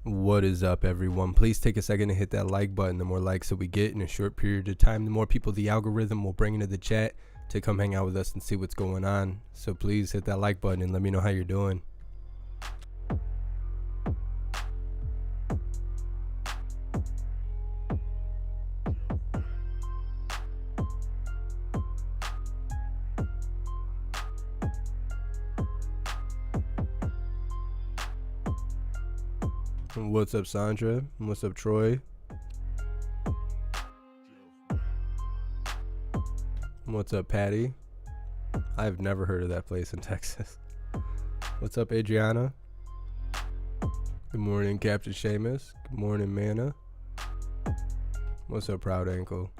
What is up, everyone? Please take a second to hit that like button. The more likes that we get in a short period of time, the more people the algorithm will bring into the chat to come hang out with us and see what's going on. So please hit that like button and let me know how you're doing. What's up, Sandra? What's up, Troy? What's up, Patty? I've never heard of that place in Texas. What's up, Adriana? Good morning, Captain Seamus. Good morning, Mana. What's up, Proud Ankle?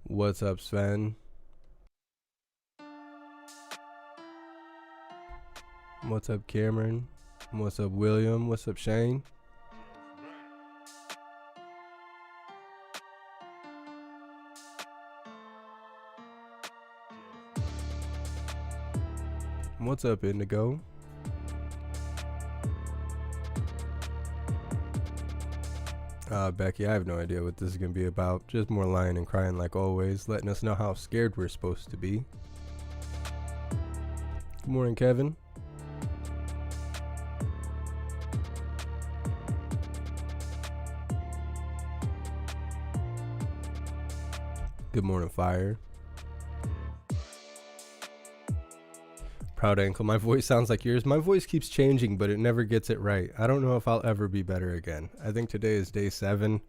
What's up, Sven? What's up, Cameron? What's up, William? What's up, Shane? What's up, Indigo? Becky, I have no idea what this is going to be about. Just more lying and crying like always, letting us know how scared we're supposed to be. Good morning, Kevin. Good morning, Fire. Proud Ankle, my voice sounds like yours. My voice keeps changing, but it never gets it right. I don't know if I'll ever be better again. I think today is day 7.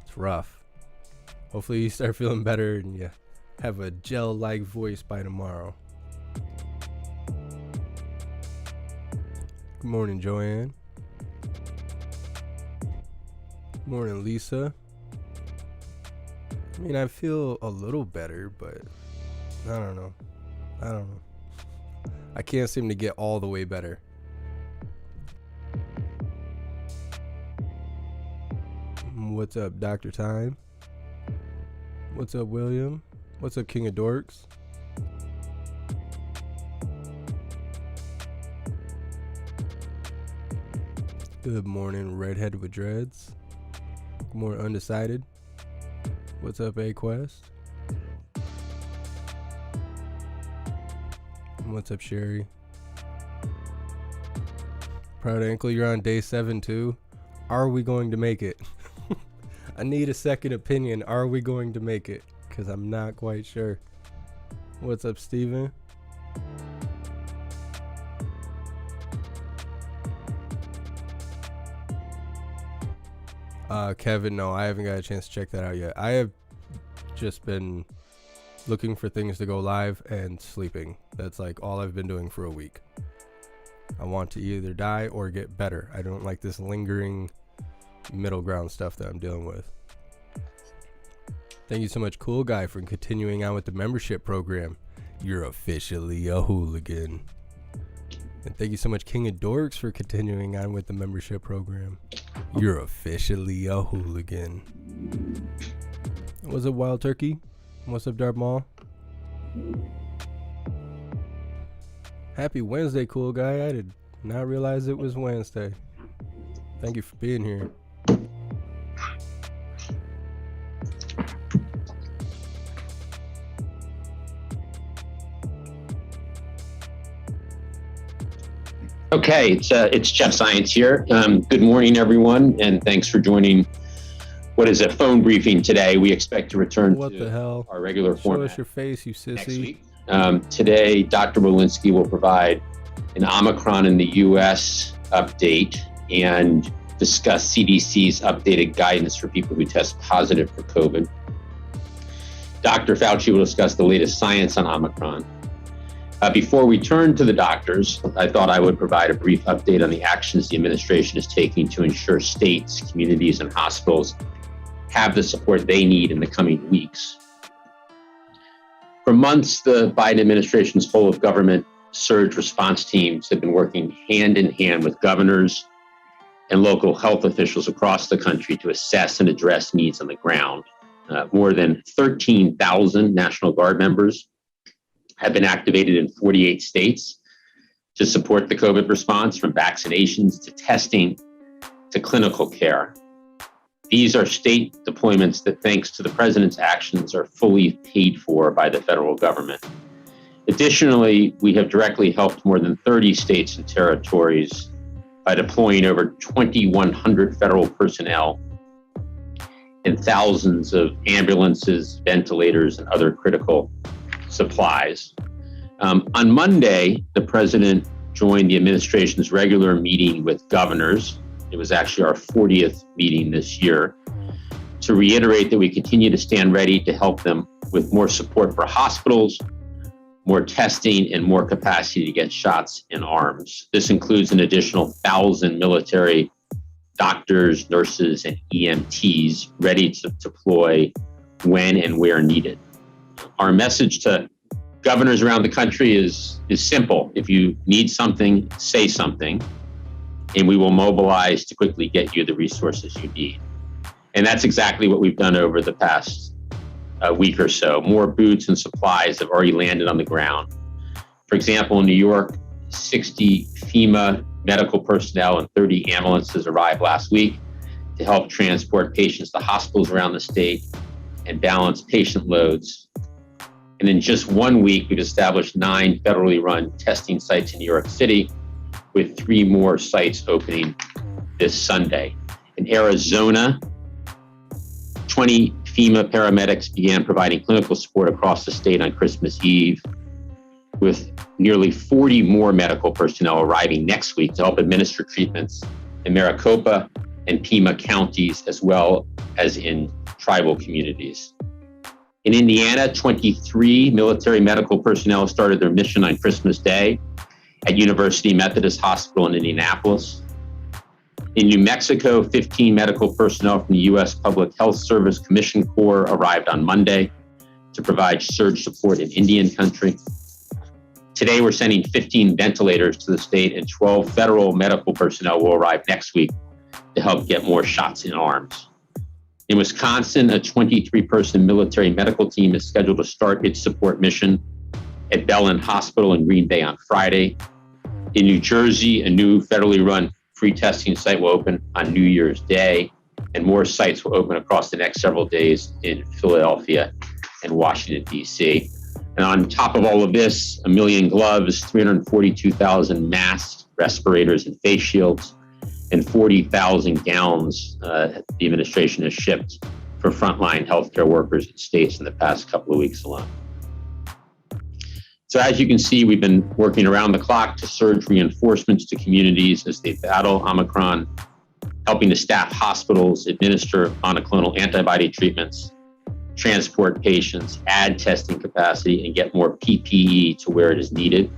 It's rough. Hopefully you start feeling better and you have a gel-like voice by tomorrow. Good morning, Joanne. Good morning, Lisa. I mean, I feel a little better, but I don't know. I can't seem to get all the way better. What's up, Dr. Time? What's up, William? What's up, King of Dorks? Good morning, Redhead with Dreads. Good morning, Undecided. What's up, A-Quest? What's up, Sherry? Proud Ankle, you're on day 7 too. Are we going to make it? I need a second opinion. Are we going to make it? Because I'm not quite sure. What's up, Steven? Kevin, no, I haven't got a chance to check that out yet. I have just been looking for things to go live and sleeping. That's like all I've been doing for a week. I want to either die or get better. I don't like this lingering middle ground stuff that I'm dealing with. Thank you so much, Cool Guy, for continuing on with the membership program. You're officially a hooligan. And thank you so much, King of Dorks, for continuing on with the membership program. You're officially a hooligan. What's up, Wild Turkey? What's up, Darth Maul? Happy Wednesday, Cool Guy. I did not realize it was Wednesday. Thank you for being here. Okay, it's Jeff Science here. Good morning, everyone, and thanks for joining what is a phone briefing today. We expect to return to our regular format. Show us your face, you sissy. Next week. Today, Dr. Walensky will provide an Omicron in the U.S. update and discuss CDC's updated guidance for people who test positive for COVID. Dr. Fauci will discuss the latest science on Omicron. Before we turn to the doctors, I thought I would provide a brief update on the actions the administration is taking to ensure states, communities, and hospitals have the support they need in the coming weeks. For months, the Biden administration's whole of government surge response teams have been working hand in hand with governors and local health officials across the country to assess and address needs on the ground. More than 13,000 National Guard members have been activated in 48 states to support the COVID response, from vaccinations to testing to clinical care. These are state deployments that, thanks to the president's actions, are fully paid for by the federal government. Additionally, we have directly helped more than 30 states and territories by deploying over 2,100 federal personnel and thousands of ambulances, ventilators, and other critical supplies. On Monday, the president joined the administration's regular meeting with governors. It was actually our 40th meeting this year, to reiterate that we continue to stand ready to help them with more support for hospitals, more testing, and more capacity to get shots in arms. This includes an additional 1,000 military doctors, nurses, and EMTs ready to deploy when and where needed. Our message to governors around the country is simple. If you need something, say something, and we will mobilize to quickly get you the resources you need. And that's exactly what we've done over the past week or so. More boots and supplies have already landed on the ground. For example, in New York, 60 FEMA medical personnel and 30 ambulances arrived last week to help transport patients to hospitals around the state and balance patient loads. And in just 1 week, we've established 9 federally run testing sites in New York City, with 3 more sites opening this Sunday. In Arizona, 20 FEMA paramedics began providing clinical support across the state on Christmas Eve, with nearly 40 more medical personnel arriving next week to help administer treatments in Maricopa and Pima counties, as well as in tribal communities. In Indiana, 23 military medical personnel started their mission on Christmas Day at University Methodist Hospital in Indianapolis. In New Mexico, 15 medical personnel from the U.S. Public Health Service Commission Corps arrived on Monday to provide surge support in Indian country. Today, we're sending 15 ventilators to the state, and 12 federal medical personnel will arrive next week to help get more shots in arms. In Wisconsin, a 23-person military medical team is scheduled to start its support mission at Belen Hospital in Green Bay on Friday. In New Jersey, a new federally run free testing site will open on New Year's Day, and more sites will open across the next several days in Philadelphia and Washington, D.C. And on top of all of this, 1 million gloves, 342,000 masks, respirators, and face shields, and 40,000 gowns the administration has shipped for frontline healthcare workers in states in the past couple of weeks alone. So as you can see, we've been working around the clock to surge reinforcements to communities as they battle Omicron, helping to staff hospitals, administer monoclonal antibody treatments, transport patients, add testing capacity, and get more PPE to where it is needed.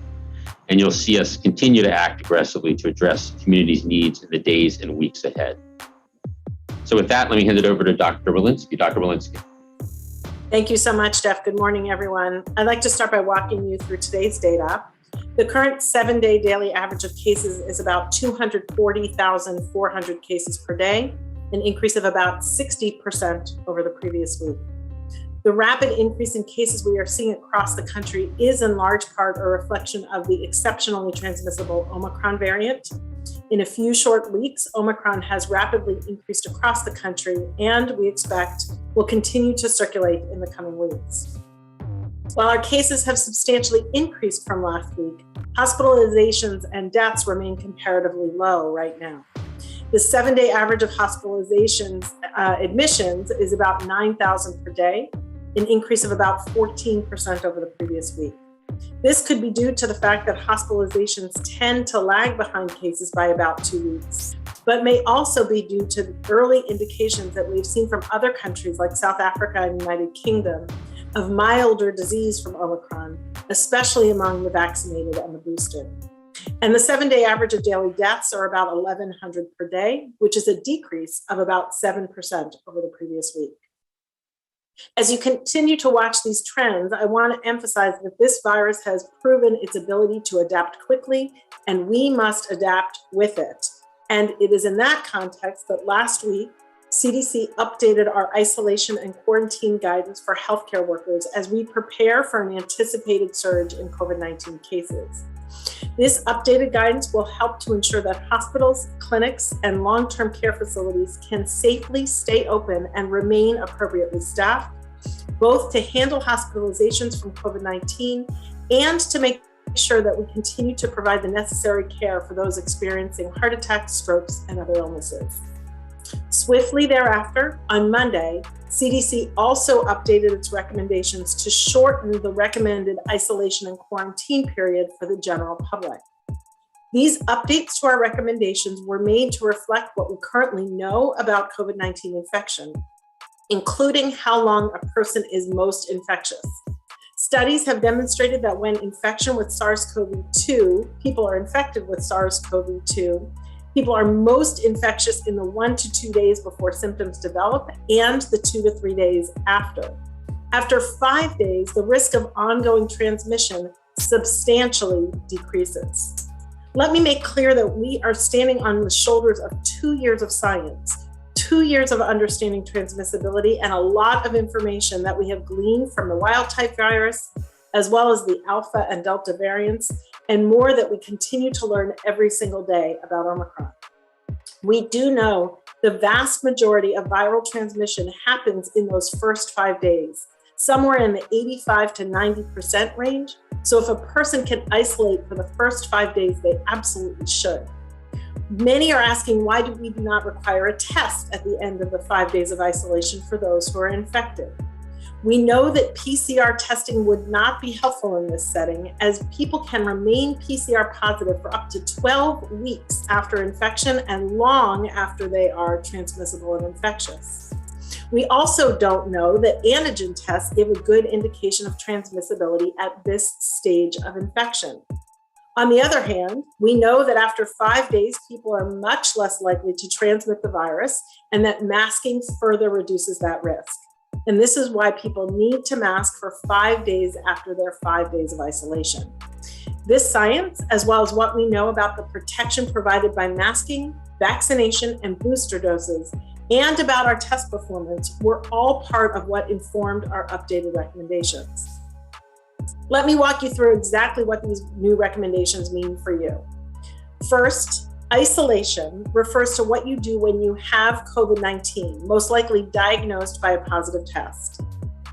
And you'll see us continue to act aggressively to address communities' needs in the days and weeks ahead. So with that, let me hand it over to Dr. Walensky. Dr. Walensky. Thank you so much, Jeff. Good morning, everyone. I'd like to start by walking you through today's data. The current 7-day daily average of cases is about 240,400 cases per day, an increase of about 60% over the previous week. The rapid increase in cases we are seeing across the country is in large part a reflection of the exceptionally transmissible Omicron variant. In a few short weeks, Omicron has rapidly increased across the country, and we expect will continue to circulate in the coming weeks. While our cases have substantially increased from last week, hospitalizations and deaths remain comparatively low right now. The 7-day average of hospitalizations admissions is about 9,000 per day, an increase of about 14% over the previous week. This could be due to the fact that hospitalizations tend to lag behind cases by about 2 weeks, but may also be due to the early indications that we've seen from other countries like South Africa and United Kingdom of milder disease from Omicron, especially among the vaccinated and the boosted. And the 7-day average of daily deaths are about 1,100 per day, which is a decrease of about 7% over the previous week. As you continue to watch these trends, I want to emphasize that this virus has proven its ability to adapt quickly, and we must adapt with it. And it is in that context that last week, CDC updated our isolation and quarantine guidance for healthcare workers as we prepare for an anticipated surge in COVID-19 cases. This updated guidance will help to ensure that hospitals, clinics, and long-term care facilities can safely stay open and remain appropriately staffed, both to handle hospitalizations from COVID-19 and to make sure that we continue to provide the necessary care for those experiencing heart attacks, strokes, and other illnesses. Swiftly thereafter, on Monday, CDC also updated its recommendations to shorten the recommended isolation and quarantine period for the general public. These updates to our recommendations were made to reflect what we currently know about COVID-19 infection, including how long a person is most infectious. Studies have demonstrated that when infection with SARS-CoV-2, people are infected with SARS-CoV-2, people are most infectious in the 1 to 2 days before symptoms develop and the 2 to 3 days after. After 5 days, the risk of ongoing transmission substantially decreases. Let me make clear that we are standing on the shoulders of 2 years of science, 2 years of understanding transmissibility, and a lot of information that we have gleaned from the wild type virus, as well as the Alpha and Delta variants, and more that we continue to learn every single day about Omicron. We do know the vast majority of viral transmission happens in those first 5 days, somewhere in the 85 to 90% range. So if a person can isolate for the first 5 days, they absolutely should. Many are asking, why do we not require a test at the end of the 5 days of isolation for those who are infected? We know that PCR testing would not be helpful in this setting, as people can remain PCR positive for up to 12 weeks after infection and long after they are transmissible and infectious. We also don't know that antigen tests give a good indication of transmissibility at this stage of infection. On the other hand, we know that after 5 days, people are much less likely to transmit the virus, and that masking further reduces that risk. And this is why people need to mask for 5 days after their 5 days of isolation. This science, as well as what we know about the protection provided by masking, vaccination, and booster doses, and about our test performance, were all part of what informed our updated recommendations. Let me walk you through exactly what these new recommendations mean for you. First, isolation refers to what you do when you have COVID-19, most likely diagnosed by a positive test.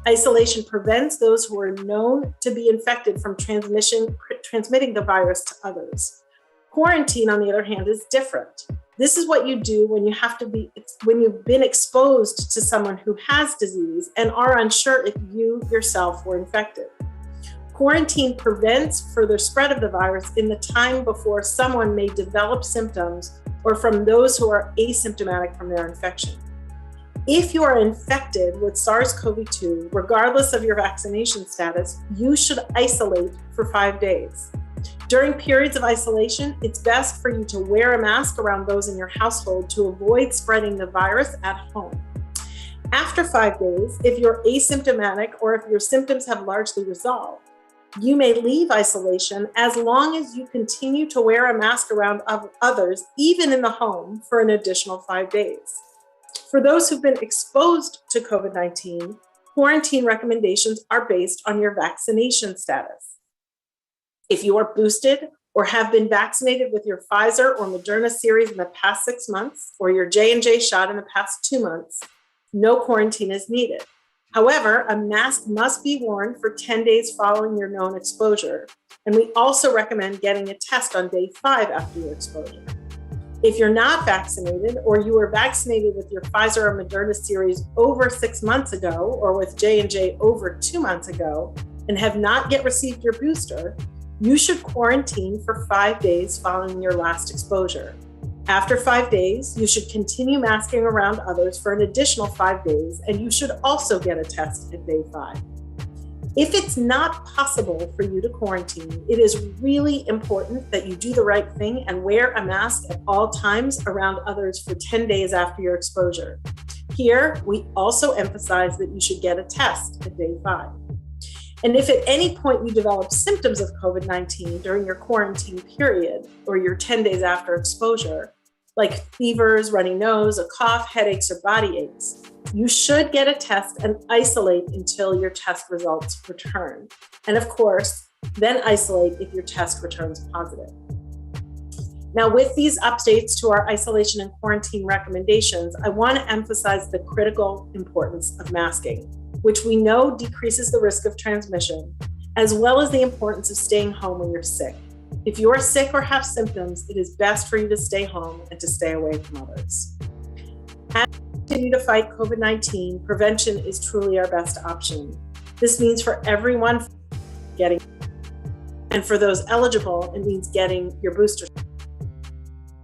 Isolation prevents those who are known to be infected from transmitting the virus to others. Quarantine, on the other hand, is different. This is what you do when you've been exposed to someone who has disease and are unsure if you yourself were infected. Quarantine prevents further spread of the virus in the time before someone may develop symptoms or from those who are asymptomatic from their infection. If you are infected with SARS-CoV-2, regardless of your vaccination status, you should isolate for 5 days. During periods of isolation, it's best for you to wear a mask around those in your household to avoid spreading the virus at home. After 5 days, if you're asymptomatic or if your symptoms have largely resolved, you may leave isolation as long as you continue to wear a mask around others, even in the home, for an additional 5 days. For those who've been exposed to COVID-19, quarantine recommendations are based on your vaccination status. If you are boosted or have been vaccinated with your Pfizer or Moderna series in the past 6 months, or your J&J shot in the past 2 months, no quarantine is needed. However, a mask must be worn for 10 days following your known exposure, and we also recommend getting a test on day 5 after your exposure. If you're not vaccinated, or you were vaccinated with your Pfizer or Moderna series over 6 months ago, or with J&J over 2 months ago, and have not yet received your booster, you should quarantine for 5 days following your last exposure. After 5 days, you should continue masking around others for an additional 5 days, and you should also get a test at day 5. If it's not possible for you to quarantine, it is really important that you do the right thing and wear a mask at all times around others for 10 days after your exposure. Here, we also emphasize that you should get a test at day 5. And if at any point you develop symptoms of COVID-19 during your quarantine period or your 10 days after exposure, like fevers, runny nose, a cough, headaches, or body aches, you should get a test and isolate until your test results return. And of course, then isolate if your test returns positive. Now, with these updates to our isolation and quarantine recommendations, I want to emphasize the critical importance of masking, which we know decreases the risk of transmission, as well as the importance of staying home when you're sick. If you are sick or have symptoms, it is best for you to stay home and to stay away from others. As we continue to fight COVID-19, prevention is truly our best option. This means for everyone getting, and for those eligible, it means getting your booster.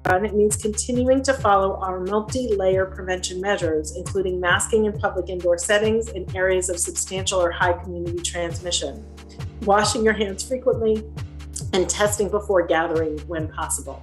And it means continuing to follow our multi-layer prevention measures, including masking in public indoor settings in areas of substantial or high community transmission, washing your hands frequently, and testing before gathering when possible.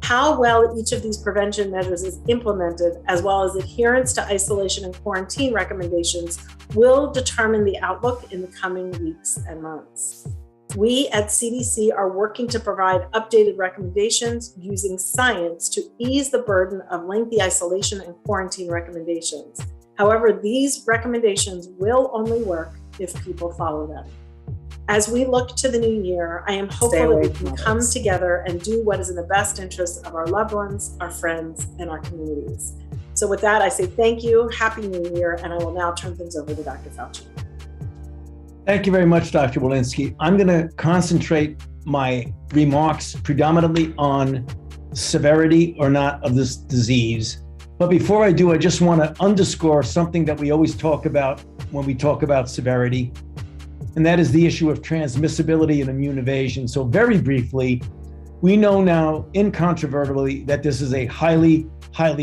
How well each of these prevention measures is implemented, as well as adherence to isolation and quarantine recommendations, will determine the outlook in the coming weeks and months. We at CDC are working to provide updated recommendations using science to ease the burden of lengthy isolation and quarantine recommendations. However, these recommendations will only work if people follow them. As we look to the new year, I am hopeful that we can come together and do what is in the best interest of our loved ones, our friends, and our communities. So with that, I say thank you, Happy New Year, and I will now turn things over to Dr. Fauci. Thank you very much, Dr. Walensky. I'm going to concentrate my remarks predominantly on severity or not of this disease. But before I do, I just want to underscore something that we always talk about when we talk about severity, and that is the issue of transmissibility and immune evasion. So very briefly, we know now incontrovertibly that this is a highly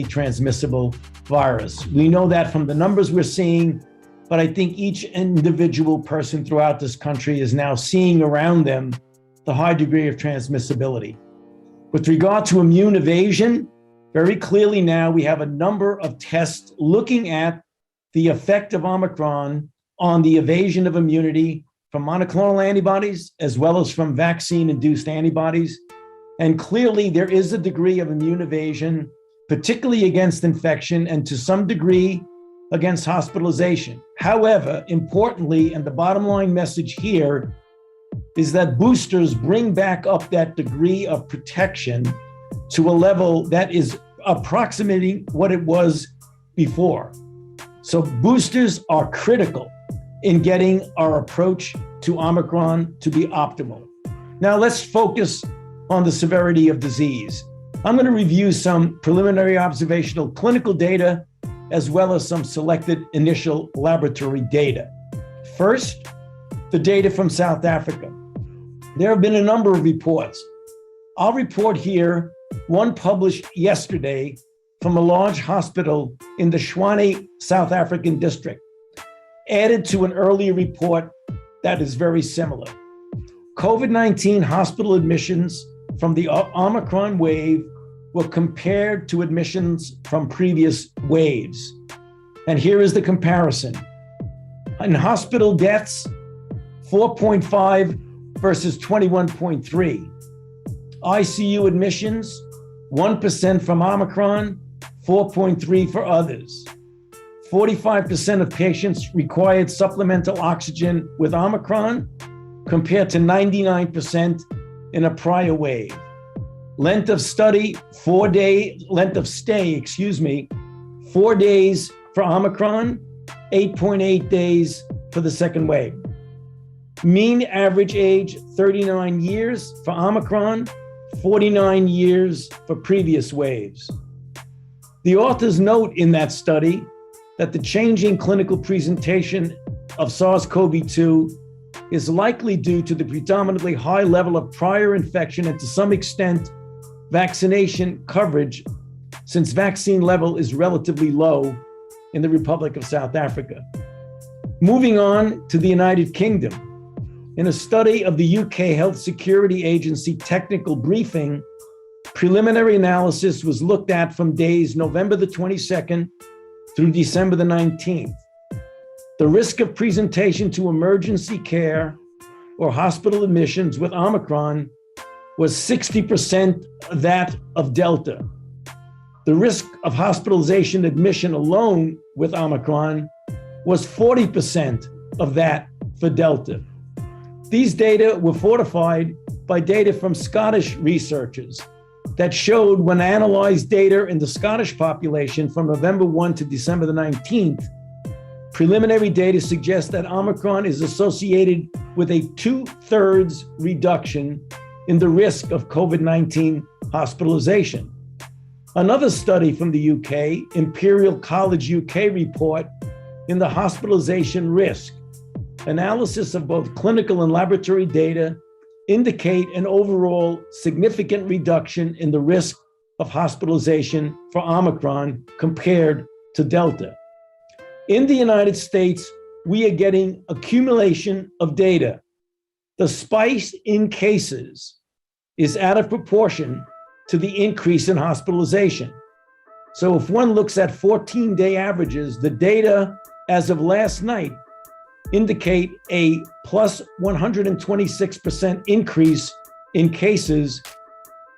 transmissible virus. We know that from the numbers we're seeing, but I think each individual person throughout this country is now seeing around them the high degree of transmissibility. With regard to immune evasion, very clearly now we have a number of tests looking at the effect of Omicron on the evasion of immunity from monoclonal antibodies as well as from vaccine-induced antibodies. And clearly there is a degree of immune evasion, particularly against infection and to some degree against hospitalization. However, importantly, and the bottom line message here is that boosters bring back up that degree of protection to a level that is approximating what it was before. So boosters are critical in getting our approach to Omicron to be optimal. Now let's focus on the severity of disease. I'm going to review some preliminary observational clinical data, as well as some selected initial laboratory data. First, the data from South Africa. There have been a number of reports. I'll report here one published yesterday from a large hospital in the Shorten, South African district, added to an earlier report that is very similar. COVID-19 hospital admissions from the Omicron wave were compared to admissions from previous waves. And here is the comparison. In hospital deaths, 4.5 versus 21.3. ICU admissions, 1% from Omicron, 4.3 for others. 45% of patients required supplemental oxygen with Omicron, compared to 99% in a prior wave. Length of stay, 4 days for Omicron, 8.8 days for the second wave. Mean average age, 39 years for Omicron, 49 years for previous waves. The authors note in that study that the changing clinical presentation of SARS-CoV-2 is likely due to the predominantly high level of prior infection and to some extent vaccination coverage, since vaccine level is relatively low in the Republic of South Africa. Moving on to the United Kingdom. In a study of the UK Health Security Agency technical briefing, preliminary analysis was looked at from days November the 22nd through December the 19th. The risk of presentation to emergency care or hospital admissions with Omicron was 60% that of Delta. The risk of hospitalization admission alone with Omicron was 40% of that for Delta. These data were fortified by data from Scottish researchers that showed, when analyzed data in the Scottish population from November 1 to December the 19th, preliminary data suggests that Omicron is associated with a 2/3 reduction in the risk of COVID-19 hospitalization. Another study from the UK, Imperial College UK report in the hospitalization risk, analysis of both clinical and laboratory data indicate an overall significant reduction in the risk of hospitalization for Omicron compared to Delta. In the United States, we are getting accumulation of data. The spike in cases is out of proportion to the increase in hospitalization. So if one looks at 14-day averages, the data as of last night indicate a plus 126% increase in cases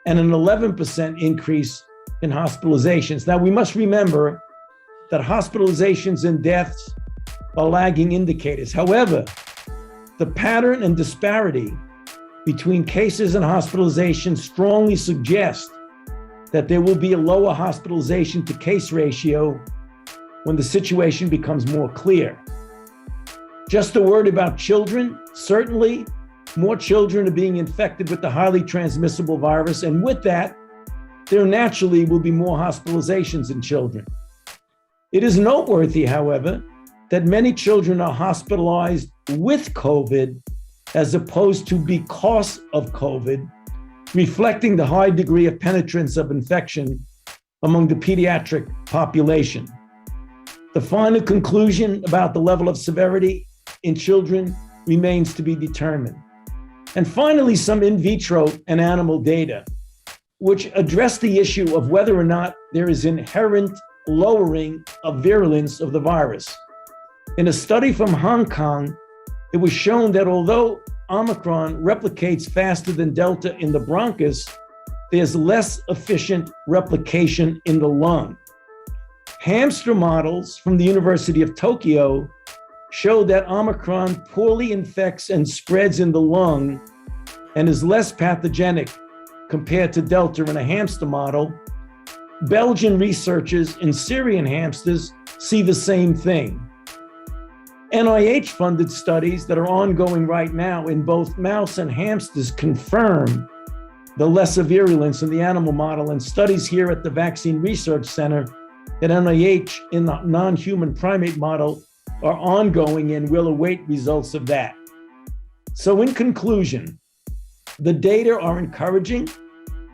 and an 11% increase in hospitalizations. Now, we must remember that hospitalizations and deaths are lagging indicators. However, the pattern and disparity between cases and hospitalizations strongly suggest that there will be a lower hospitalization to case ratio when the situation becomes more clear. Just a word about children. Certainly, more children are being infected with the highly transmissible virus, and with that, there naturally will be more hospitalizations in children. It is noteworthy, however, that many children are hospitalized with COVID as opposed to because of COVID, reflecting the high degree of penetrance of infection among the pediatric population. The final conclusion about the level of severity in children remains to be determined. And finally, some in vitro and animal data, which address the issue of whether or not there is inherent lowering of virulence of the virus. In a study from Hong Kong, it was shown that although Omicron replicates faster than Delta in the bronchus, there's less efficient replication in the lung. Hamster models from the University of Tokyo showed that Omicron poorly infects and spreads in the lung and is less pathogenic compared to Delta in a hamster model. Belgian researchers in Syrian hamsters see the same thing. NIH-funded studies that are ongoing right now in both mouse and hamsters confirm the lesser virulence in the animal model, and studies here at the Vaccine Research Center at NIH in the non-human primate model are ongoing and will await results of that. So in conclusion, the data are encouraging,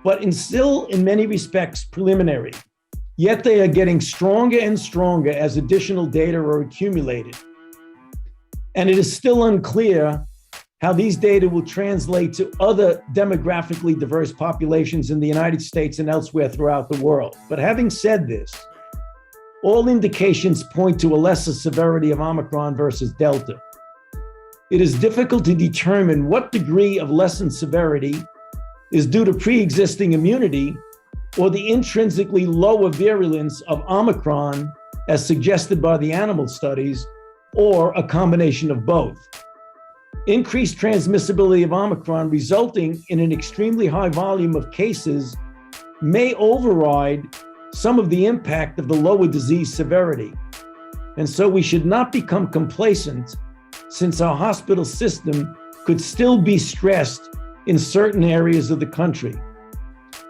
but still in many respects preliminary. Yet they are getting stronger and stronger as additional data are accumulated. And it is still unclear how these data will translate to other demographically diverse populations in the United States and elsewhere throughout the world. But having said this, all indications point to a lesser severity of Omicron versus Delta. It is difficult to determine what degree of lessened severity is due to pre-existing immunity or the intrinsically lower virulence of Omicron as suggested by the animal studies, or a combination of both. Increased transmissibility of Omicron resulting in an extremely high volume of cases may override some of the impact of the lower disease severity. And so we should not become complacent, since our hospital system could still be stressed in certain areas of the country.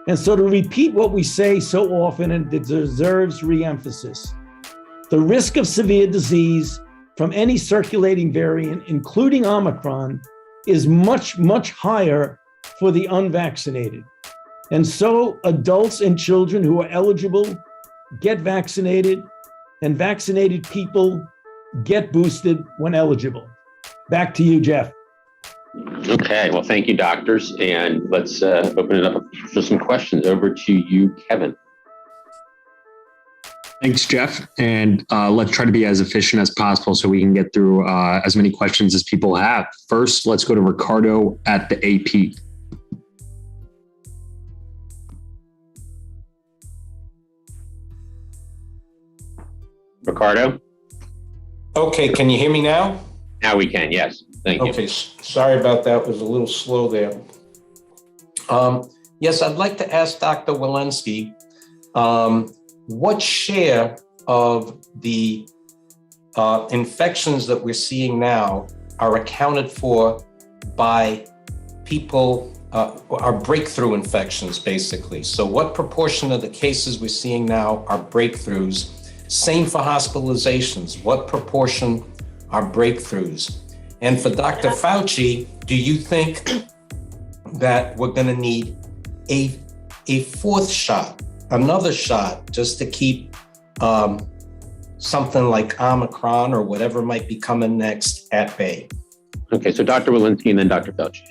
And so to repeat what we say so often, and it deserves re-emphasis, the risk of severe disease from any circulating variant, including Omicron, is much, much higher for the unvaccinated. And so adults and children who are eligible get vaccinated, and vaccinated people get boosted when eligible. Back to you, Jeff. Okay, well, thank you, doctors. And let's open it up for some questions. Over to you, Kevin. Thanks, Jeff. And let's try to be as efficient as possible so we can get through as many questions as people have. First, let's go to Ricardo at the AP. Ricardo? Okay, can you hear me now? Now we can, yes. Thank you. Okay, sorry about that. It was a little slow there. Yes, I'd like to ask Dr. Walensky, what share of the infections that we're seeing now are accounted for by people, are breakthrough infections, basically? So what proportion of the cases we're seeing now are breakthroughs? Same for hospitalizations. What proportion are breakthroughs? And for Dr. Fauci, do you think that we're going to need a fourth shot, another shot, just to keep something like Omicron or whatever might be coming next at bay? Okay, so Dr. Walensky and then Dr. Fauci.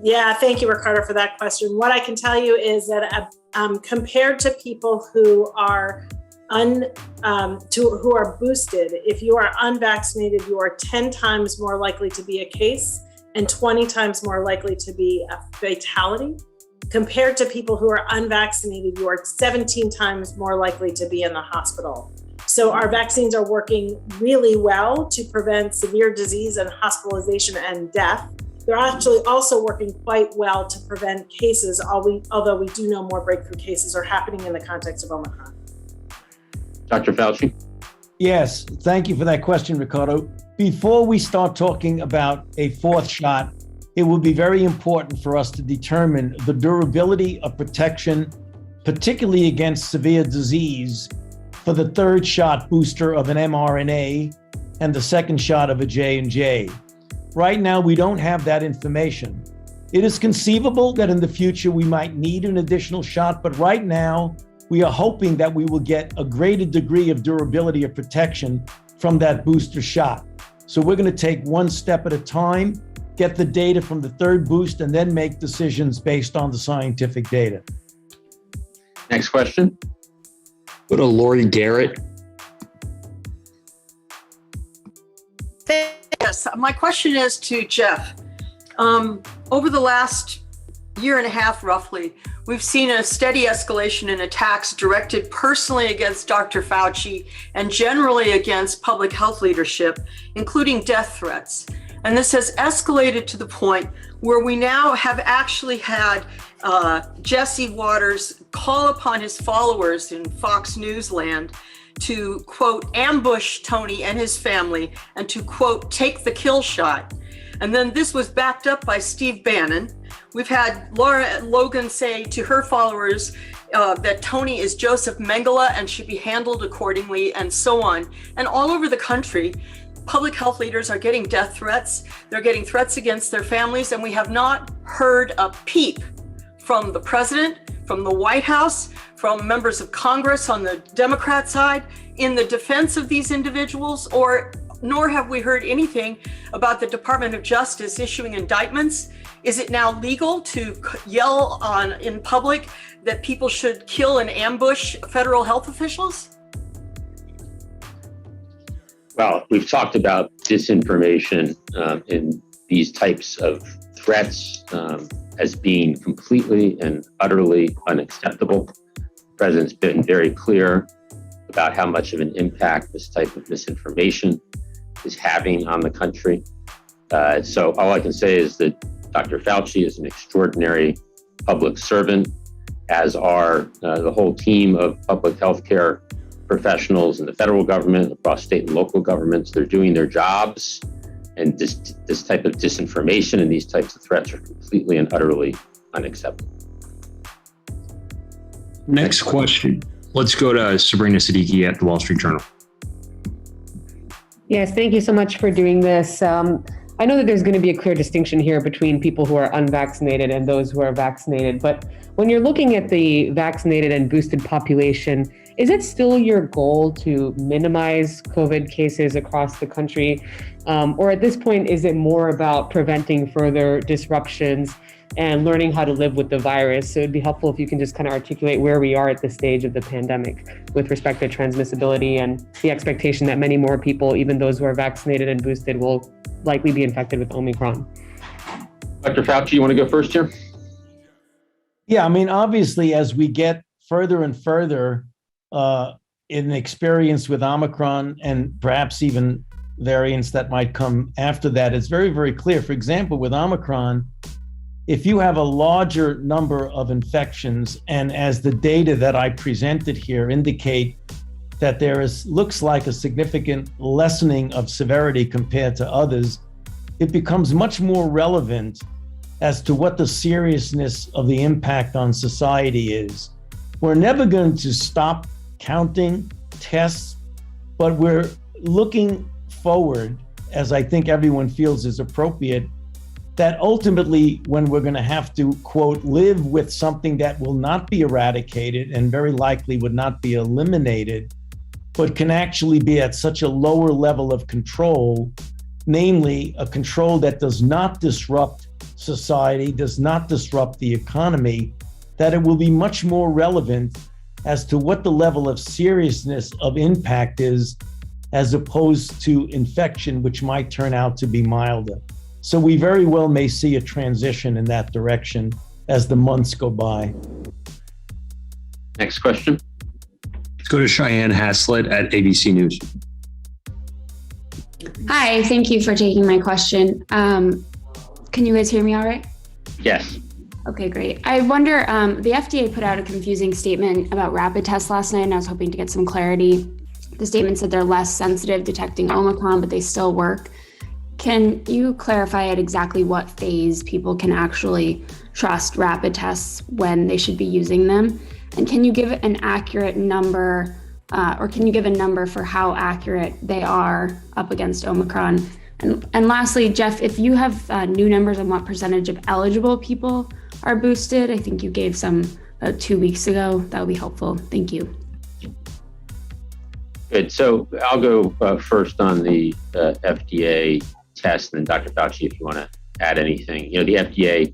Yeah, thank you, Ricardo, for that question. What I can tell you is that compared to people who are who are boosted, if you are unvaccinated, you are 10 times more likely to be a case and 20 times more likely to be a fatality. Compared to people who are unvaccinated, you are 17 times more likely to be in the hospital. So our vaccines are working really well to prevent severe disease and hospitalization and death. They're actually also working quite well to prevent cases, although we do know more breakthrough cases are happening in the context of Omicron. Dr. Fauci? Yes, thank you for that question, Ricardo. Before we start talking about a fourth shot, it will be very important for us to determine the durability of protection, particularly against severe disease, for the third shot booster of an mRNA and the second shot of a J&J. Right now, we don't have that information. It is conceivable that in the future we might need an additional shot, but right now, we are hoping that we will get a greater degree of durability of protection from that booster shot. So we're going to take one step at a time, get the data from the third boost, and then make decisions based on the scientific data. Next question. Go to Lori Garrett. Yes, my question is to Jeff. Over the last year and a half, roughly, we've seen a steady escalation in attacks directed personally against Dr. Fauci and generally against public health leadership, including death threats. And this has escalated to the point where we now have actually had Jesse Waters call upon his followers in Fox News land to, quote, ambush Tony and his family and to, quote, take the kill shot. And then this was backed up by Steve Bannon, We've had Laura Logan say to her followers that Tony is Joseph Mengele and should be handled accordingly, and so on. And all over the country, public health leaders are getting death threats. They're getting threats against their families, and we have not heard a peep from the president, from the White House, from members of Congress on the Democrat side in the defense of these individuals, nor have we heard anything about the Department of Justice issuing indictments. Is it now legal to yell in public that people should kill and ambush federal health officials? Well, we've talked about disinformation in these types of threats as being completely and utterly unacceptable. The president's been very clear about how much of an impact this type of misinformation is having on the country. So all I can say is that Dr. Fauci is an extraordinary public servant, as are the whole team of public healthcare professionals in the federal government, across state and local governments. They're doing their jobs, and this type of disinformation and these types of threats are completely and utterly unacceptable. Next question. Let's go to Sabrina Siddiqui at the Wall Street Journal. Yes, thank you so much for doing this. I know that there's going to be a clear distinction here between people who are unvaccinated and those who are vaccinated, but when you're looking at the vaccinated and boosted population, is it still your goal to minimize COVID cases across the country? Or at this point, is it more about preventing further disruptions and learning how to live with the virus? So it'd be helpful if you can just kind of articulate where we are at this stage of the pandemic with respect to transmissibility and the expectation that many more people, even those who are vaccinated and boosted, will likely be infected with Omicron. Dr. Fauci, you want to go first here? Yeah, I mean, obviously, as we get further and further in experience with Omicron and perhaps even variants that might come after that, it's very, very clear. For example, with Omicron, if you have a larger number of infections, and as the data that I presented here indicate that looks like a significant lessening of severity compared to others, it becomes much more relevant as to what the seriousness of the impact on society is. We're never going to stop counting tests, but we're looking forward, as I think everyone feels is appropriate, that ultimately when we're going to have to, quote, live with something that will not be eradicated and very likely would not be eliminated, but can actually be at such a lower level of control, namely a control that does not disrupt society, does not disrupt the economy, that it will be much more relevant as to what the level of seriousness of impact is, as opposed to infection, which might turn out to be milder. So we very well may see a transition in that direction as the months go by. Next question. Let's go to Cheyenne Haslett at ABC News. Hi, thank you for taking my question. Can you guys hear me all right? Yes. Okay, great. I wonder, the FDA put out a confusing statement about rapid tests last night, and I was hoping to get some clarity. The statement said they're less sensitive detecting Omicron, but they still work. Can you clarify at exactly what phase people can actually trust rapid tests when they should be using them? And can you give an accurate number, or can you give a number for how accurate they are up against Omicron? And lastly, Jeff, if you have new numbers on what percentage of eligible people are boosted, I think you gave some about 2 weeks ago, that would be helpful. Thank you. Good. So I'll go first on the FDA test, and then Dr. Fauci, if you want to add anything. The FDA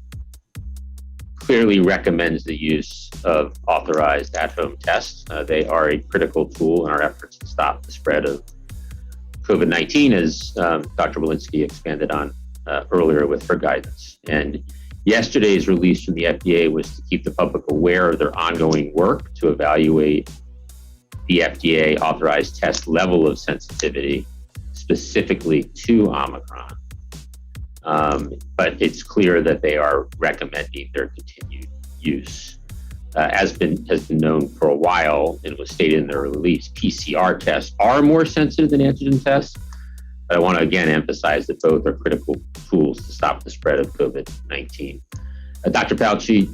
clearly recommends the use of authorized at-home tests. They are a critical tool in our efforts to stop the spread of COVID-19, as Dr. Walensky expanded on earlier with her guidance. And yesterday's release from the FDA was to keep the public aware of their ongoing work to evaluate the FDA authorized test level of sensitivity specifically to Omicron. But it's clear that they are recommending their continued use. Has been known for a while and was stated in their release, PCR tests are more sensitive than antigen tests. But I want to again emphasize that both are critical tools to stop the spread of COVID-19. Dr. Fauci,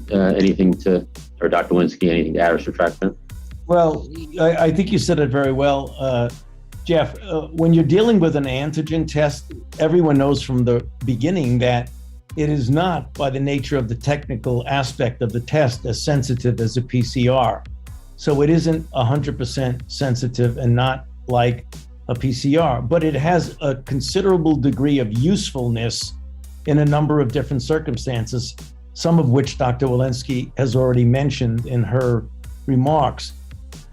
or Dr. Walensky, anything to add or subtract there? Well, I think you said it very well, Jeff. When you're dealing with an antigen test, everyone knows from the beginning that it is not, by the nature of the technical aspect of the test, as sensitive as a PCR. So it isn't 100% sensitive and not like a PCR, but it has a considerable degree of usefulness in a number of different circumstances, some of which Dr. Walensky has already mentioned in her remarks.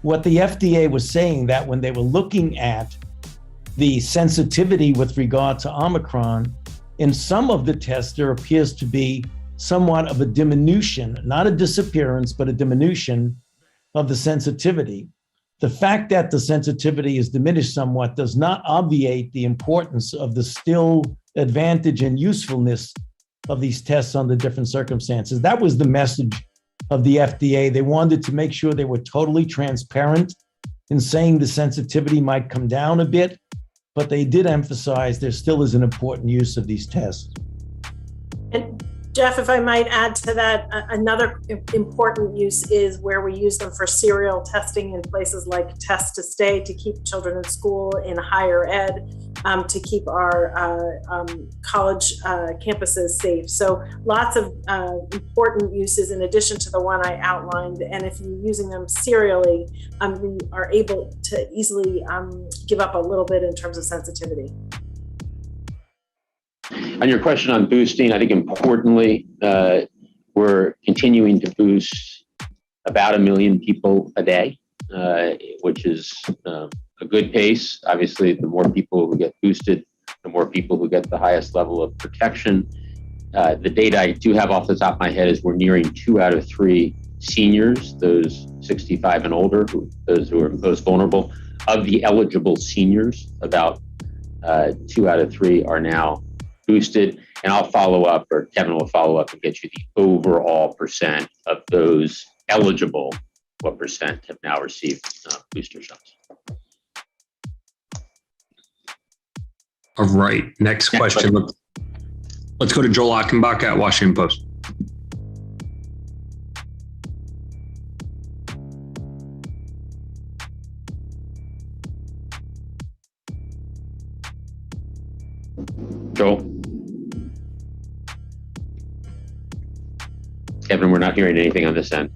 What the FDA was saying, that when they were looking at the sensitivity with regard to Omicron, in some of the tests, there appears to be somewhat of a diminution, not a disappearance, but a diminution of the sensitivity. The fact that the sensitivity is diminished somewhat does not obviate the importance of the still advantage and usefulness of these tests under different circumstances. That was the message of the FDA. They wanted to make sure they were totally transparent in saying the sensitivity might come down a bit, but they did emphasize there still is an important use of these tests. And Jeff, if I might add to that, another important use is where we use them for serial testing in places like Test to Stay, to keep children in school, in higher ed, to keep our college campuses safe. So lots of important uses in addition to the one I outlined. And if you're using them serially, we are able to easily give up a little bit in terms of sensitivity. On your question on boosting, I think importantly, we're continuing to boost about 1 million people a day, which is a good pace. Obviously, the more people who get boosted, the more people who get the highest level of protection. The data I do have off the top of my head is we're nearing 2 out of 3 seniors, those 65 and older, those who are most vulnerable. Of the eligible seniors, about 2 out of 3 are now boosted, and I'll follow up, or Kevin will follow up and get you the overall percent of those eligible, what percent have now received booster shots. All right, next question. Let's go to Joel Achenbach at Washington Post. Joel? Kevin, we're not hearing anything on this end.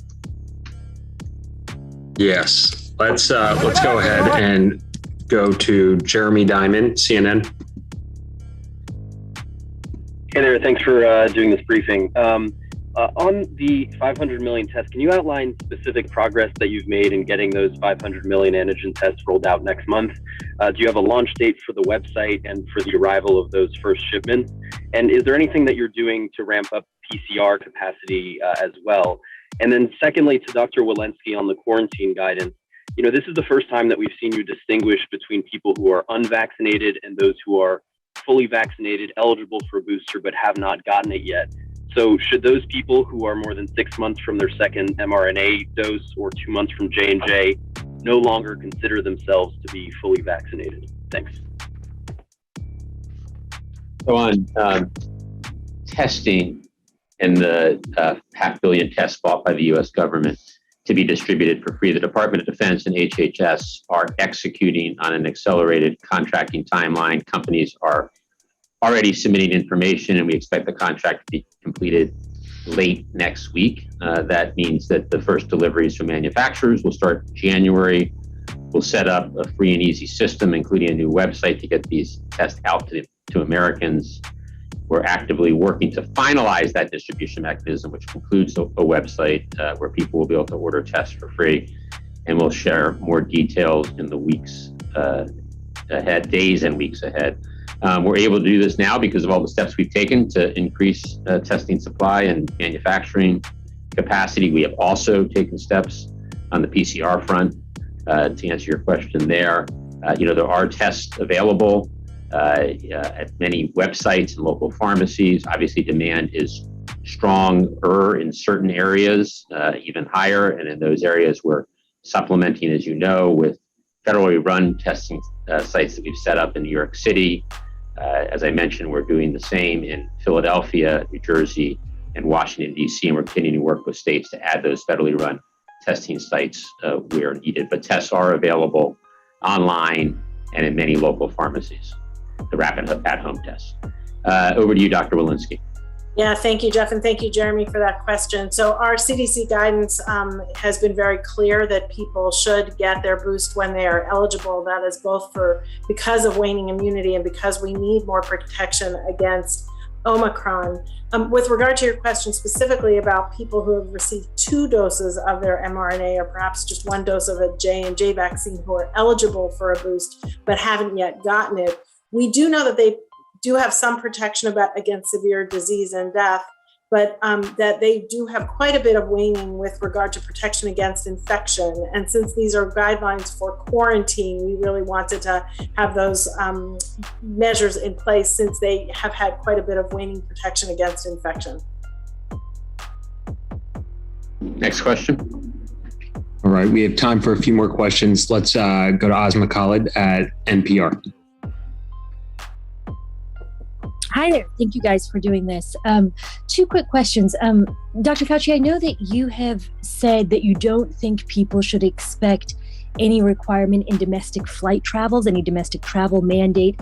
Yes, let's go ahead and go to Jeremy Diamond, CNN. Hey there, thanks for doing this briefing. On the 500 million tests, can you outline specific progress that you've made in getting those 500 million antigen tests rolled out next month? Do you have a launch date for the website and for the arrival of those first shipments? And is there anything that you're doing to ramp up PCR capacity as well? And then secondly, to Dr. Walensky on the quarantine guidance, this is the first time that we've seen you distinguish between people who are unvaccinated and those who are fully vaccinated, eligible for a booster, but have not gotten it yet. So should those people who are more than 6 months from their second mRNA dose or 2 months from J&J no longer consider themselves to be fully vaccinated? Thanks. So on testing and the 500 million tests bought by the U.S. government to be distributed for free, the Department of Defense and HHS are executing on an accelerated contracting timeline. Companies are already submitting information, and we expect the contract to be completed late next week. That means that the first deliveries from manufacturers will start in January. We'll set up a free and easy system, including a new website to get these tests out to Americans. We're actively working to finalize that distribution mechanism, which includes a website where people will be able to order tests for free. And we'll share more details in the weeks ahead, days and weeks ahead. We're able to do this now because of all the steps we've taken to increase testing supply and manufacturing capacity. We have also taken steps on the PCR front to answer your question there. There are tests available at many websites and local pharmacies. Obviously, demand is stronger in certain areas, even higher. And in those areas, we're supplementing, as you know, with federally run testing sites that we've set up in New York City. As I mentioned, we're doing the same in Philadelphia, New Jersey, and Washington, D.C., and we're continuing to work with states to add those federally run testing sites where needed. But tests are available online and in many local pharmacies, the rapid at-home tests. Over to you, Dr. Walensky. Yeah, thank you, Jeff, and thank you, Jeremy, for that question. So our CDC guidance has been very clear that people should get their boost when they are eligible. That is both because of waning immunity and because we need more protection against Omicron. With regard to your question specifically about people who have received 2 doses of their mRNA or perhaps just 1 dose of a J&J vaccine who are eligible for a boost but haven't yet gotten it, we do know that they do have some protection against severe disease and death, but that they do have quite a bit of waning with regard to protection against infection. And since these are guidelines for quarantine, we really wanted to have those measures in place since they have had quite a bit of waning protection against infection. Next question. All right, we have time for a few more questions. Let's go to Asma Khalid at NPR. Hi there. Thank you guys for doing this. 2 quick questions. Dr. Fauci, I know that you have said that you don't think people should expect any requirement in domestic flight travels, any domestic travel mandate.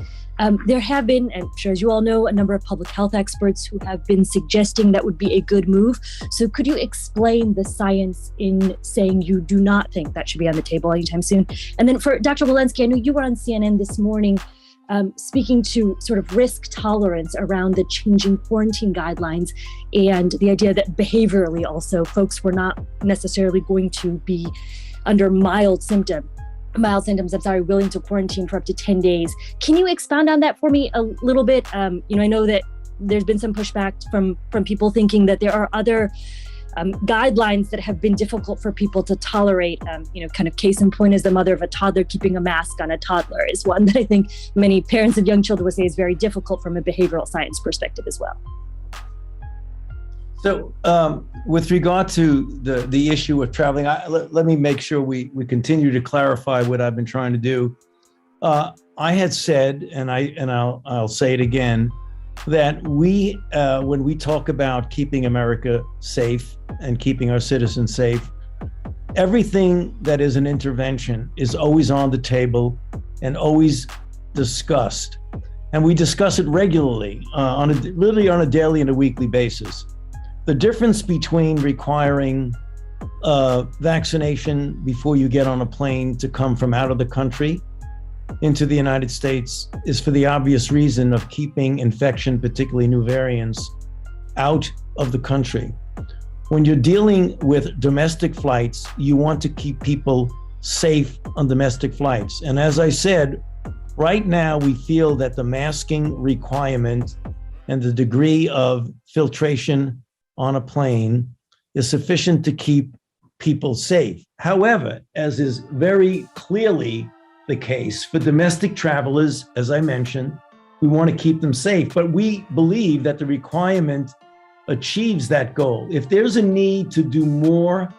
There have been, I'm sure as you all know, a number of public health experts who have been suggesting that would be a good move. So could you explain the science in saying you do not think that should be on the table anytime soon? And then for Dr. Walensky, I know you were on CNN this morning speaking to sort of risk tolerance around the changing quarantine guidelines and the idea that behaviorally also folks were not necessarily going to be under mild symptoms, willing to quarantine for up to 10 days. Can you expound on that for me a little bit? I know that there's been some pushback from people thinking that there are other guidelines that have been difficult for people to tolerate. Kind of case in point is the mother of a toddler keeping a mask on a toddler is one that I think many parents of young children would say is very difficult from a behavioral science perspective as well. So with regard to the issue of traveling, let me make sure we continue to clarify what I've been trying to do. I had said, and I'll say it again, that when we talk about keeping America safe and keeping our citizens safe, everything that is an intervention is always on the table and always discussed. And we discuss it regularly, literally on a daily and a weekly basis. The difference between requiring vaccination before you get on a plane to come from out of the country into the United States is for the obvious reason of keeping infection, particularly new variants, out of the country. When you're dealing with domestic flights, you want to keep people safe on domestic flights. And as I said, right now we feel that the masking requirement and the degree of filtration on a plane is sufficient to keep people safe. However, as is very clearly the case for domestic travelers, as I mentioned, we want to keep them safe, but we believe that the requirement achieves that goal. If there's a need to do more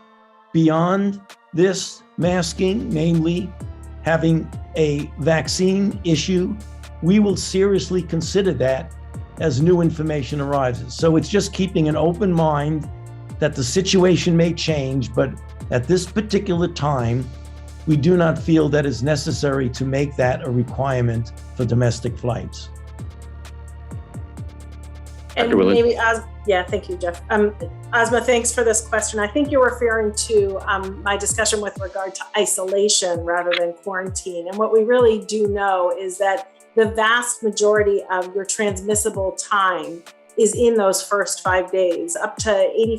beyond this masking, namely having a vaccine issue, we will seriously consider that as new information arises. So it's just keeping an open mind that the situation may change, but at this particular time, we do not feel that it's necessary to make that a requirement for domestic flights. And maybe, thank you, Jeff. Asma, thanks for this question. I think you're referring to my discussion with regard to isolation rather than quarantine. And what we really do know is that the vast majority of your transmissible time is in those first 5 days. Up to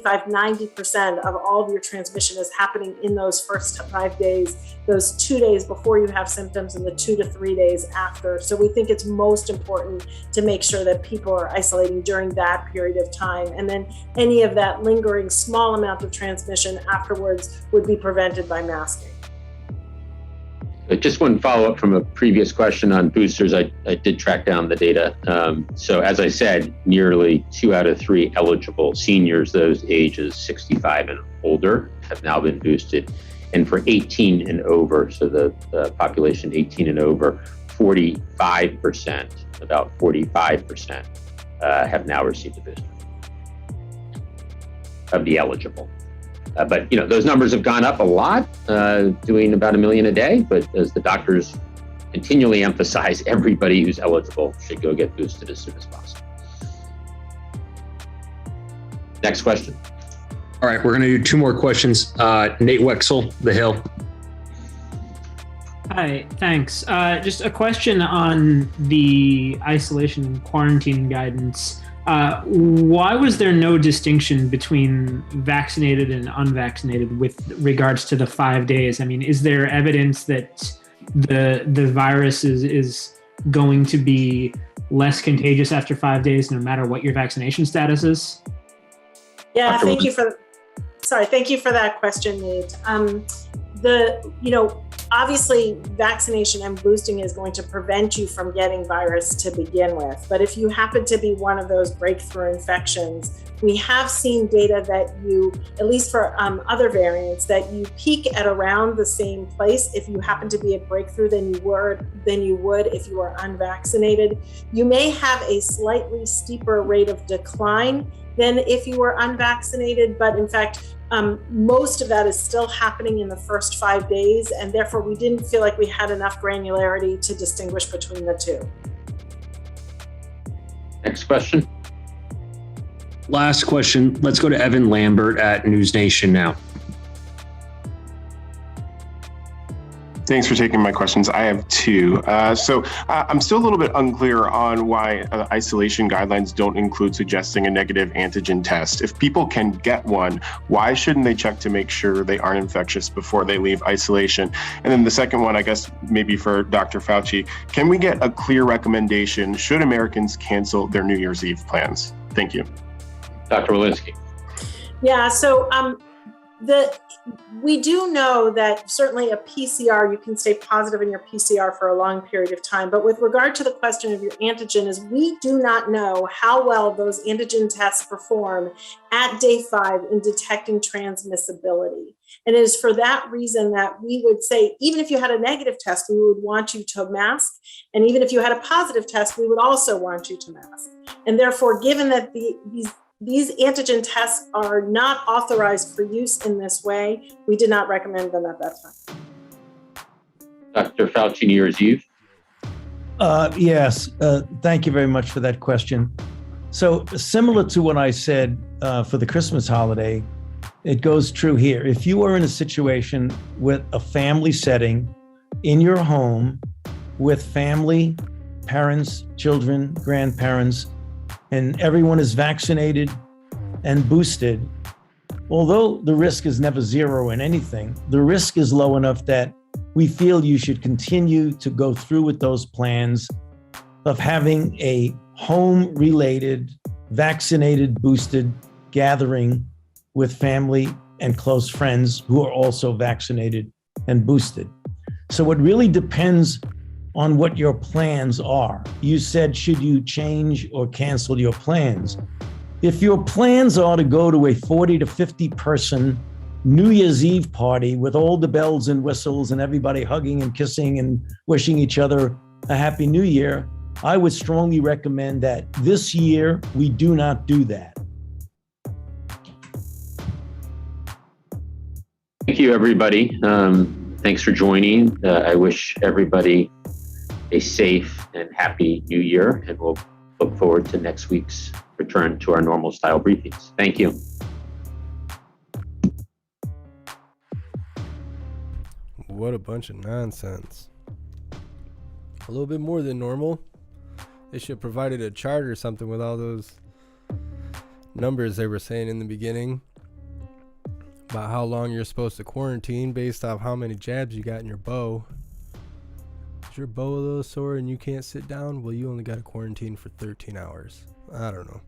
85-90% of all of your transmission is happening in those first 5 days, those 2 days before you have symptoms and the 2 to 3 days after. So we think it's most important to make sure that people are isolating during that period of time. And then any of that lingering small amount of transmission afterwards would be prevented by masking. Just one follow-up from a previous question on boosters. I did track down the data. So as I said, nearly 2 out of 3 eligible seniors, those ages 65 and older, have now been boosted. And for 18 and over, so the population 18 and over, 45%, about 45% have now received a booster. be eligible. But those numbers have gone up a lot, doing about 1 million a day. But as the doctors continually emphasize, everybody who's eligible should go get boosted as soon as possible. Next question. All right, we're going to do 2 more questions. Nate Wexel, The Hill. Hi, thanks. Just a question on the isolation and quarantine guidance. Why was there no distinction between vaccinated and unvaccinated with regards to the 5 days? I mean, is there evidence that the virus is going to be less contagious after 5 days, no matter what your vaccination status is? Yeah, thank you for that question, Nate. Obviously vaccination and boosting is going to prevent you from getting virus to begin with. But if you happen to be one of those breakthrough infections, we have seen data that you, at least for other variants, that you peak at around the same place if you happen to be a breakthrough than you would if you are unvaccinated. You may have a slightly steeper rate of decline than if you were unvaccinated, but in fact, most of that is still happening in the first 5 days, and therefore we didn't feel like we had enough granularity to distinguish between the two. Next question. Last question. Let's go to Evan Lambert at News Nation now. Thanks for taking my questions. I have 2. So I'm still a little bit unclear on why isolation guidelines don't include suggesting a negative antigen test. If people can get one, why shouldn't they check to make sure they aren't infectious before they leave isolation? And then the second one, I guess maybe for Dr. Fauci, can we get a clear recommendation? Should Americans cancel their New Year's Eve plans? Thank you. Dr. Walensky. Yeah, so we do know that certainly a PCR, you can stay positive in your PCR for a long period of time. But with regard to the question of your antigen, is we do not know how well those antigen tests perform at day 5 in detecting transmissibility. And it is for that reason that we would say, even if you had a negative test, we would want you to mask. And even if you had a positive test, we would also want you to mask. And therefore, given that these antigen tests are not authorized for use in this way, we did not recommend them at that time. Dr. Fauci, New Year's Eve. Yes, thank you very much for that question. So similar to what I said for the Christmas holiday, it goes true here. If you are in a situation with a family setting in your home with family, parents, children, grandparents, and everyone is vaccinated and boosted, although the risk is never zero in anything, the risk is low enough that we feel you should continue to go through with those plans of having a home-related, vaccinated, boosted gathering with family and close friends who are also vaccinated and boosted. So it really depends on what your plans are. You said, should you change or cancel your plans? If your plans are to go to a 40 to 50 person New Year's Eve party with all the bells and whistles and everybody hugging and kissing and wishing each other a happy new year, I would strongly recommend that this year we do not do that. Thank you, everybody. Thanks for joining. I wish everybody a safe and happy new year, and we'll look forward to next week's return to our normal style briefings. Thank you. What a bunch of nonsense. A little bit more than normal. They should have provided a chart or something with all those numbers they were saying in the beginning about how long you're supposed to quarantine based off how many jabs you got in your bow. Is your bow a little sore and you can't sit down? Well, you only got to quarantine for 13 hours. I don't know.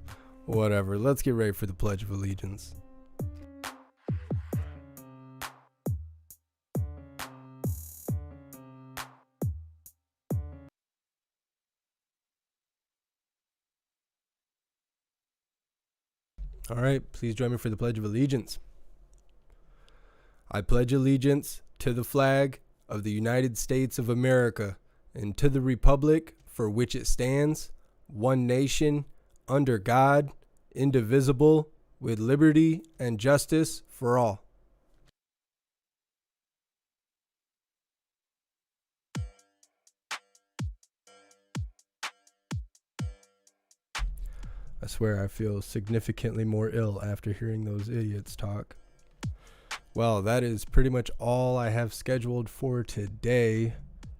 Whatever. Let's get ready for the Pledge of Allegiance. All right, please join me for the Pledge of Allegiance. I pledge allegiance to the flag of the United States of America and to the republic for which it stands, one nation, under God, indivisible, with liberty and justice for all. I swear I feel significantly more ill after hearing those idiots talk. Well, that is pretty much all I have scheduled for today.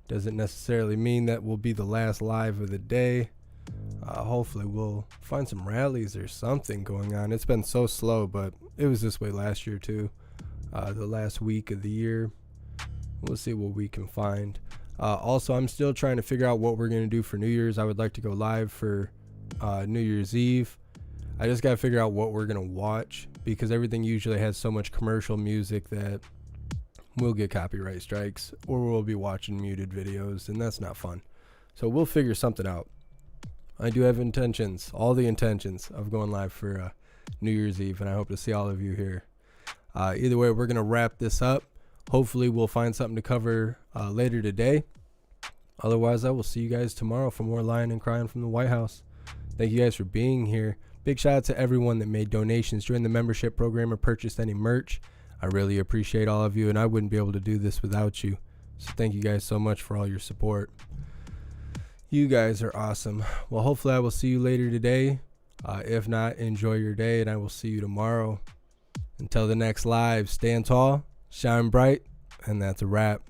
Doesn't necessarily mean that will be the last live of the day. Hopefully we'll find some rallies or something going on. It's been so slow, but it was this way last year too. The last week of the year. We'll see what we can find. Also, I'm still trying to figure out what we're going to do for New Year's. I would like to go live for New Year's Eve. I just got to figure out what we're going to watch, because everything usually has so much commercial music that we'll get copyright strikes, or we'll be watching muted videos, and that's not fun. So we'll figure something out. I do have intentions, all the intentions of going live for New Year's Eve, and I hope to see all of you here. Either way, we're going to wrap this up. Hopefully we'll find something to cover later today. Otherwise, I will see you guys tomorrow for more Lying and Crying from the White House. Thank you guys for being here. Big shout out to everyone that made donations, joined the membership program, or purchased any merch. I really appreciate all of you, and I wouldn't be able to do this without you. So thank you guys so much for all your support. You guys are awesome. Well, hopefully I will see you later today. If not, enjoy your day, and I will see you tomorrow. Until the next live, stand tall, shine bright, and that's a wrap.